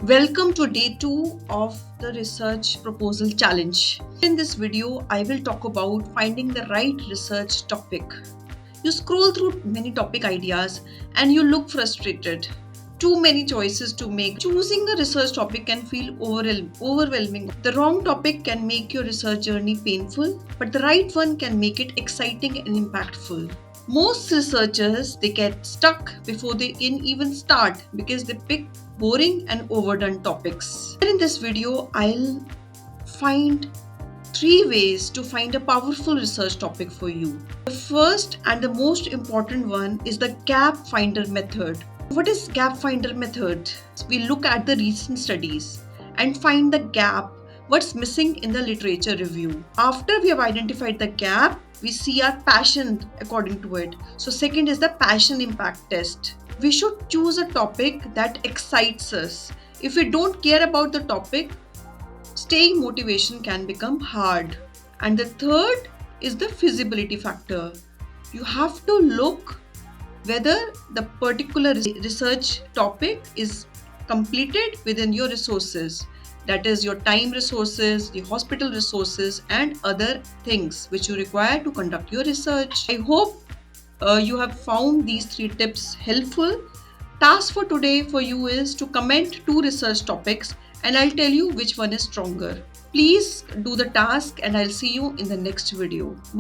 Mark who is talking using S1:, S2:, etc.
S1: Welcome to day 2 of the research proposal challenge. In this video, I will talk about finding the right research topic. You scroll through many topic ideas and you look frustrated. Too many choices to make. Choosing a research topic can feel overwhelming. The wrong topic can make your research journey painful, but the right one can make it exciting and impactful. Most researchers they get stuck before they can even start because they pick boring and overdone topics. In this video, I'll find 3 ways to find a powerful research topic for you. The first and the most important one is the gap finder method. What is gap finder method? We look at the recent studies and find the gap, what's missing in the literature review. After we have identified the gap, we see our passion according to it. So second is the passion impact test. We should choose a topic that excites us. If we don't care about the topic, staying motivation can become hard. And the third is the feasibility factor. You have to look whether the particular research topic is completed within your resources, that is your time resources, the hospital resources and other things which you require to conduct your research. I hope you have found these 3 tips helpful. Task for today for you is to comment 2 research topics and I'll tell you which one is stronger. Please do the task and I'll see you in the next video. Bye.